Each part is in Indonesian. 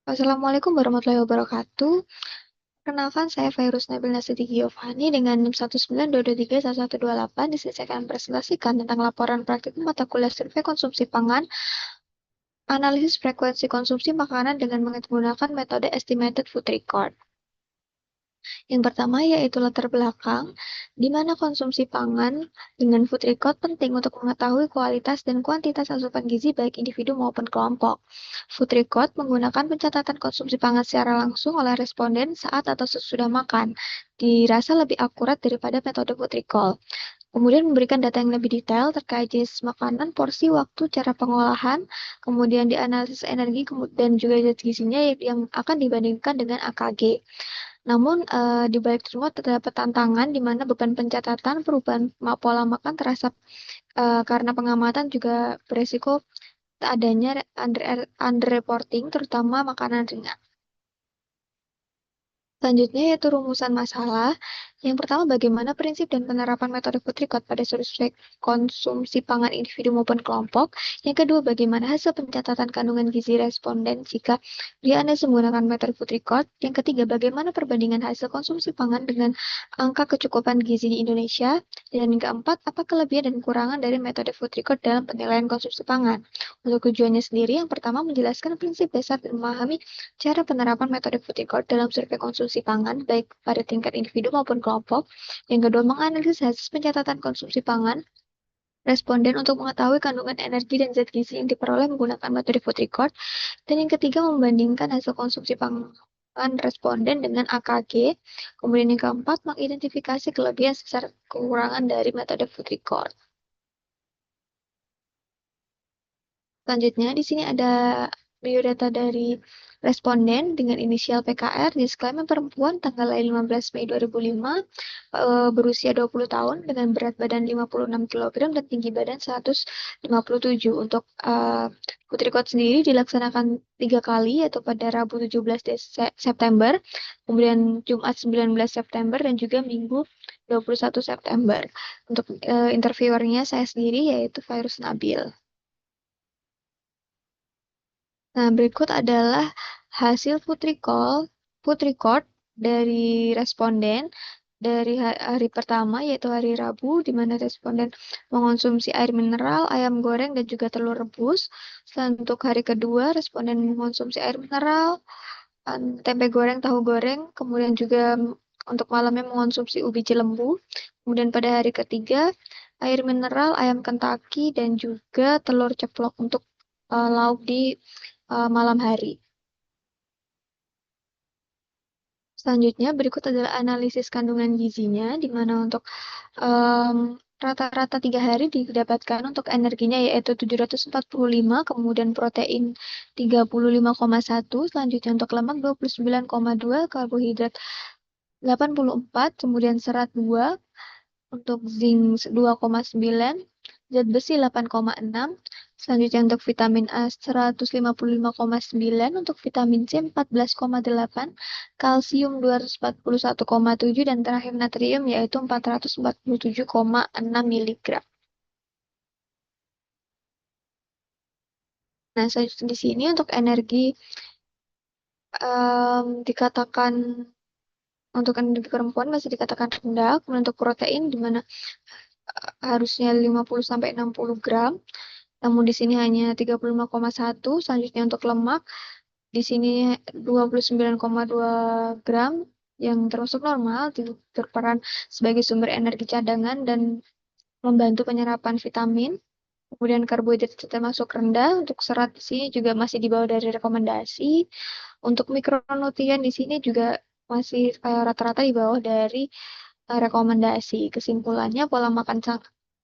Assalamualaikum warahmatullahi wabarakatuh. Perkenalkan, saya Fairuz Nabil Nasution Giovanni dengan NIM 192231128. Di sini saya akan presentasikan tentang laporan praktikum mata kuliah survei konsumsi pangan, analisis frekuensi konsumsi makanan dengan menggunakan metode estimated food record. Yang pertama yaitu latar belakang, di mana konsumsi pangan dengan food record penting untuk mengetahui kualitas dan kuantitas asupan gizi baik individu maupun kelompok. Food record menggunakan pencatatan konsumsi pangan secara langsung oleh responden saat atau sesudah makan. Dirasa lebih akurat daripada metode food recall. Kemudian memberikan data yang lebih detail terkait jenis makanan, porsi, waktu, cara pengolahan, kemudian dianalisis energi, dan juga zat gizinya yang akan dibandingkan dengan AKG. Namun, di balik semua terdapat tantangan di mana beban pencatatan perubahan pola makan terasa karena pengamatan juga beresiko tak adanya underreporting, terutama makanan ringan. Selanjutnya yaitu rumusan masalah. Yang pertama, bagaimana prinsip dan penerapan metode food record pada survei konsumsi pangan individu maupun kelompok. Yang kedua, bagaimana hasil pencatatan kandungan gizi responden jika dianalisis menggunakan metode food record. Yang ketiga, bagaimana perbandingan hasil konsumsi pangan dengan angka kecukupan gizi di Indonesia. Dan yang keempat, apa kelebihan dan kekurangan dari metode food record dalam penilaian konsumsi pangan. Untuk tujuannya sendiri, yang pertama menjelaskan prinsip dasar dan memahami cara penerapan metode food record dalam survei konsumsi pangan, baik pada tingkat individu maupun kelompok. Yang kedua, menganalisis hasil pencatatan konsumsi pangan responden untuk mengetahui kandungan energi dan zat gizi yang diperoleh menggunakan metode food record. Dan yang ketiga, membandingkan hasil konsumsi pangan responden dengan AKG. Kemudian yang keempat, mengidentifikasi kelebihan serta kekurangan dari metode food record. Selanjutnya, di sini ada biodata dari responden dengan inisial PKR, disclaimer perempuan, tanggal lahir 15 Mei 2005, berusia 20 tahun, dengan berat badan 56 kg dan tinggi badan 157. Untuk food record sendiri dilaksanakan 3 kali, yaitu pada Rabu 17 September, kemudian Jumat 19 September, dan juga Minggu 21 September. Untuk interviewernya saya sendiri, yaitu Fairuz Nabil. Nah, berikut adalah hasil food record dari responden dari hari pertama, yaitu hari Rabu, di mana responden mengonsumsi air mineral, ayam goreng, dan juga telur rebus. Selanjutnya untuk hari kedua, responden mengonsumsi air mineral, tempe goreng, tahu goreng, kemudian juga untuk malamnya mengonsumsi ubi jelembu. Kemudian pada hari ketiga, air mineral, ayam Kentucky, dan juga telur ceplok untuk lauk di malam hari. Selanjutnya, berikut adalah analisis kandungan gizinya, di mana untuk rata-rata 3 hari didapatkan untuk energinya yaitu 745, kemudian protein 35,1, selanjutnya untuk lemak 29,2, karbohidrat 84, kemudian serat 2, untuk zinc 2,9, zat besi 8,6, selanjutnya untuk vitamin A 155,9, untuk vitamin C 14,8, kalsium 241,7, dan terakhir natrium yaitu 447,6 mg. Nah, selanjutnya di sini untuk energi dikatakan untuk energi perempuan masih dikatakan rendah, kemudian untuk protein di mana harusnya 50-60 gram. Namun di sini hanya 35,1. Selanjutnya untuk lemak di sini 29,2 gram yang termasuk normal, berperan sebagai sumber energi cadangan dan membantu penyerapan vitamin. Kemudian karbohidrat termasuk rendah, untuk serat di sini juga masih di bawah dari rekomendasi. Untuk mikronutrien di sini juga masih rata-rata di bawah dari rekomendasi. Kesimpulannya, pola makan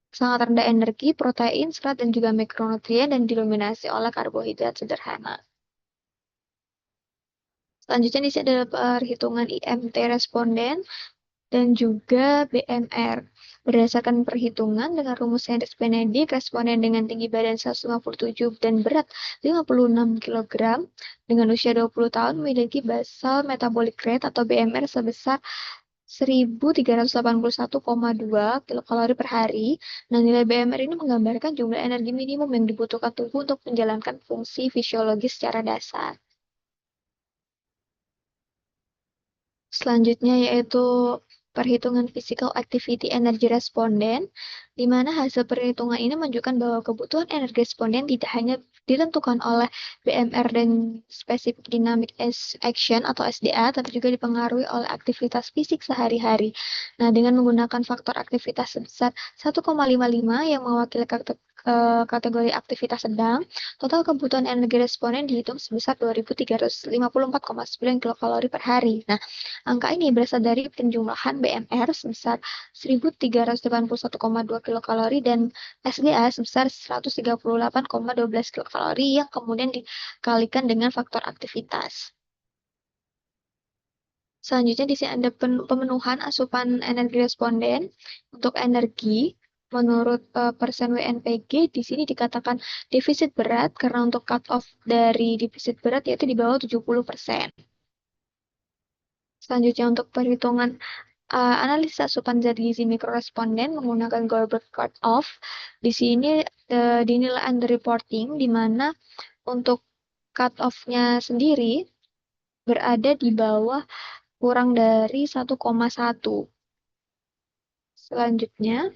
sangat rendah energi, protein, serat, dan juga mikronutrien dan didominasi oleh karbohidrat sederhana. Selanjutnya di sini adalah perhitungan IMT responden dan juga BMR. Berdasarkan perhitungan dengan rumus Hendrix Benedict, responden dengan tinggi badan 157 dan berat 56 kg dengan usia 20 tahun memiliki basal metabolic rate atau BMR sebesar 1381,2 kilokalori per hari. Nah, nilai BMR ini menggambarkan jumlah energi minimum yang dibutuhkan tubuh untuk menjalankan fungsi fisiologis secara dasar. Selanjutnya yaitu perhitungan physical activity energy responden, di mana hasil perhitungan ini menunjukkan bahwa kebutuhan energi responden tidak hanya ditentukan oleh BMR dan Specific Dynamic Action atau SDA, tapi juga dipengaruhi oleh aktivitas fisik sehari-hari. Nah, dengan menggunakan faktor aktivitas sebesar 1,55 yang mewakili kategori aktivitas sedang, total kebutuhan energi responden dihitung sebesar 2.354,9 kilokalori per hari. Nah, angka ini berasal dari penjumlahan BMR sebesar 1.381,2 kilokalori dan SGA sebesar 138,12 kilokalori yang kemudian dikalikan dengan faktor aktivitas. Selanjutnya di sini ada pemenuhan asupan energi responden untuk energi. Menurut persen WNPG, di sini dikatakan defisit berat karena untuk cut off dari defisit berat yaitu di bawah 70%. Selanjutnya untuk perhitungan analisis asupan zat gizi mikroresponden menggunakan Goldberg cut-off. Di sini dinilai underreporting, di mana untuk cut-off-nya sendiri berada di bawah kurang dari 1,1. Selanjutnya,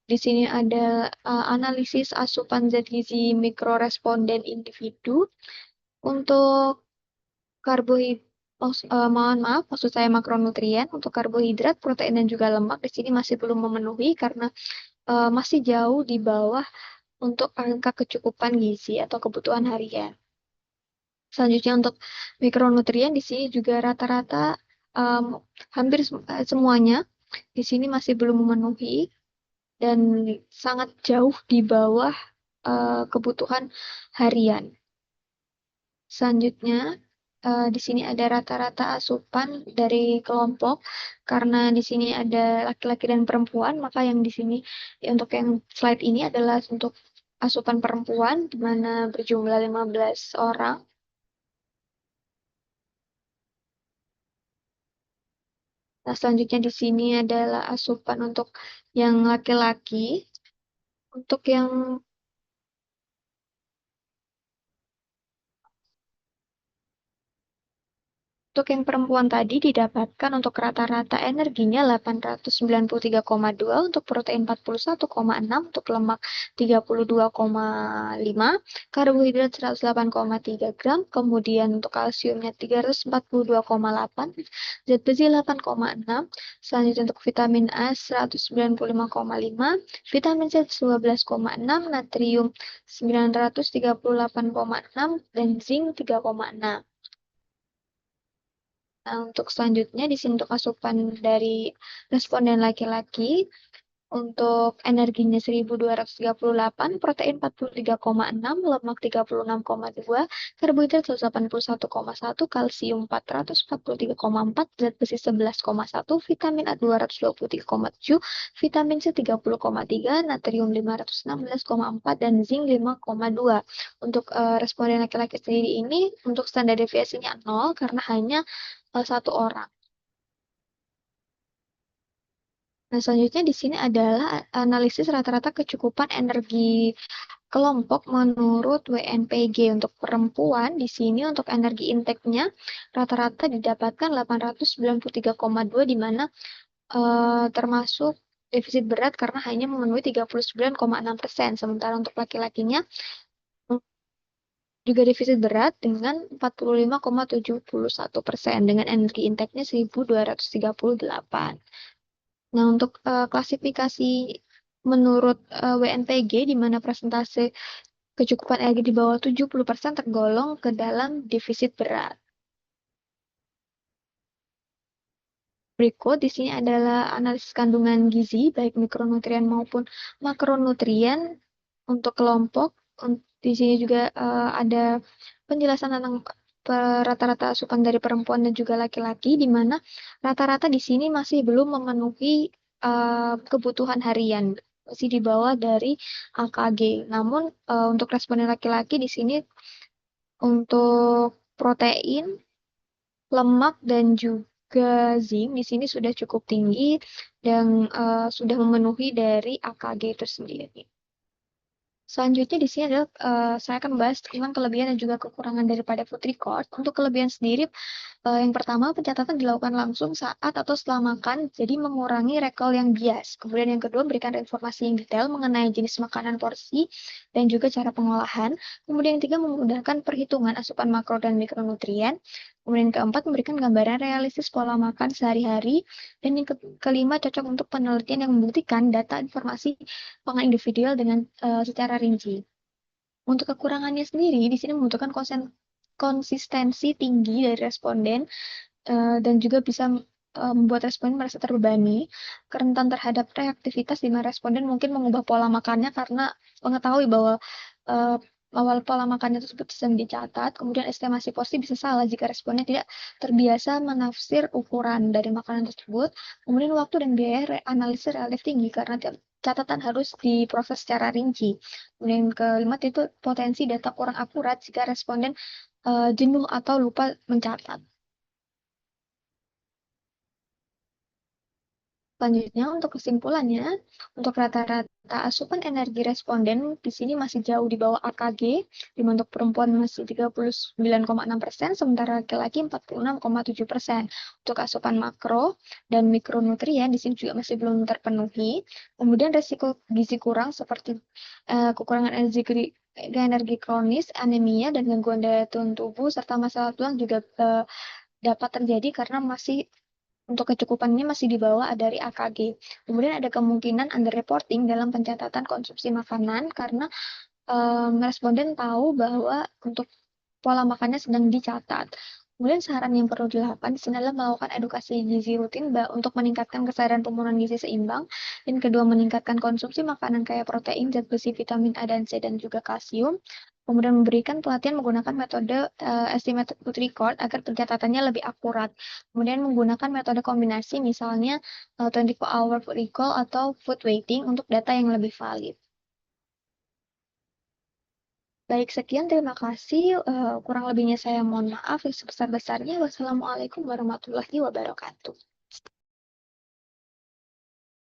di sini ada analisis asupan zat gizi mikroresponden individu. Untuk karbohidrat, mohon maaf, maksud saya makronutrien. Untuk karbohidrat, protein, dan juga lemak di sini masih belum memenuhi karena masih jauh di bawah untuk angka kecukupan gizi atau kebutuhan harian. Selanjutnya untuk mikronutrien di sini juga rata-rata hampir semuanya di sini masih belum memenuhi dan sangat jauh di bawah kebutuhan harian. Selanjutnya di sini ada rata-rata asupan dari kelompok karena di sini ada laki-laki dan perempuan, maka yang di sini untuk yang slide ini adalah untuk asupan perempuan di mana berjumlah 15 orang. Nah, selanjutnya di sini adalah asupan untuk yang laki-laki. Untuk yang perempuan tadi didapatkan untuk rata-rata energinya 893,2, untuk protein 41,6, untuk lemak 32,5, karbohidrat 108,3 gram, kemudian untuk kalsiumnya 342,8, zat besi 8,6, selanjutnya untuk vitamin A 195,5, vitamin C 12,6, natrium 938,6, dan zinc 3,6. Nah, untuk selanjutnya di sini untuk asupan dari responden laki-laki, untuk energinya 1.238, protein 43,6, lemak 36,2, karbohidrat 181,1, kalsium 443,4, zat besi 11,1, vitamin A 223,7, vitamin C 30,3, natrium 516,4, dan zinc 5,2. Untuk responden laki-laki sendiri ini untuk standar deviasinya 0 karena hanya satu orang. Nah, selanjutnya di sini adalah analisis rata-rata kecukupan energi kelompok menurut WNPG. Untuk perempuan, di sini untuk energi intake-nya rata-rata didapatkan 893,2, di mana termasuk defisit berat karena hanya memenuhi 39,6%. Sementara untuk laki-lakinya juga defisit berat dengan 45,71% dengan energi intake-nya 1.238. Nah, untuk klasifikasi menurut WNPG, di mana persentase kecukupan energi di bawah 70% tergolong ke dalam defisit berat. Berikut di sini adalah analisis kandungan gizi, baik mikronutrien maupun makronutrien untuk kelompok. Di sini juga ada penjelasan tentang rata-rata asupan dari perempuan dan juga laki-laki, di mana rata-rata di sini masih belum memenuhi kebutuhan harian, masih di bawah dari AKG. Namun untuk responden laki-laki di sini untuk protein, lemak, dan juga zinc di sini sudah cukup tinggi dan sudah memenuhi dari AKG itu sendiri. Selanjutnya di sini adalah saya akan membahas tentang kelebihan dan juga kekurangan daripada food record. Untuk kelebihan sendiri, yang pertama pencatatan dilakukan langsung saat atau setelah makan, jadi mengurangi recall yang bias. Kemudian yang kedua memberikan informasi yang detail mengenai jenis makanan porsi dan juga cara pengolahan. Kemudian yang ketiga memudahkan perhitungan asupan makro dan mikronutrien. Kemudian yang keempat memberikan gambaran realistis pola makan sehari-hari. Dan yang kelima cocok untuk penelitian yang membuktikan data informasi pangan individual dengan secara rinci. Untuk kekurangannya sendiri, di sini membutuhkan konsistensi tinggi dari responden dan juga bisa membuat responden merasa terbebani, rentan terhadap reaktivitas di mana responden mungkin mengubah pola makannya karena mengetahui bahwa uh, awal pola makannya tersebut sedang dicatat, kemudian estimasi porsi bisa salah jika responden tidak terbiasa menafsir ukuran dari makanan tersebut, kemudian waktu dan biaya analisis relatif tinggi karena tiap catatan harus diproses secara rinci. Kemudian yang kelima itu potensi data kurang akurat jika responden jenuh atau lupa mencatat. Selanjutnya, untuk kesimpulannya, untuk rata-rata asupan energi responden di sini masih jauh di bawah AKG, di mana untuk perempuan masih 39,6%, sementara laki-laki 46,7%. Untuk asupan makro dan mikronutrien di sini juga masih belum terpenuhi. Kemudian resiko gizi kurang seperti kekurangan energi kronis, anemia, dan gangguan daya tahan tubuh, serta masalah tulang juga dapat terjadi karena masih untuk kecukupannya masih di bawah dari AKG. Kemudian ada kemungkinan underreporting dalam pencatatan konsumsi makanan karena responden tahu bahwa untuk pola makannya sedang dicatat. Kemudian saran yang perlu dilakukan di sini adalah melakukan edukasi gizi rutin untuk meningkatkan kesadaran pemenuhan gizi seimbang. Dan kedua, meningkatkan konsumsi makanan kaya protein, zat besi, vitamin A dan C, dan juga kalsium. Kemudian memberikan pelatihan menggunakan metode estimated food record agar pencatatannya lebih akurat. Kemudian menggunakan metode kombinasi misalnya 24-hour food recall atau food waiting untuk data yang lebih valid. Baik, sekian. Terima kasih. Kurang lebihnya saya mohon maaf. Yang sebesar-besarnya. Wassalamualaikum warahmatullahi wabarakatuh.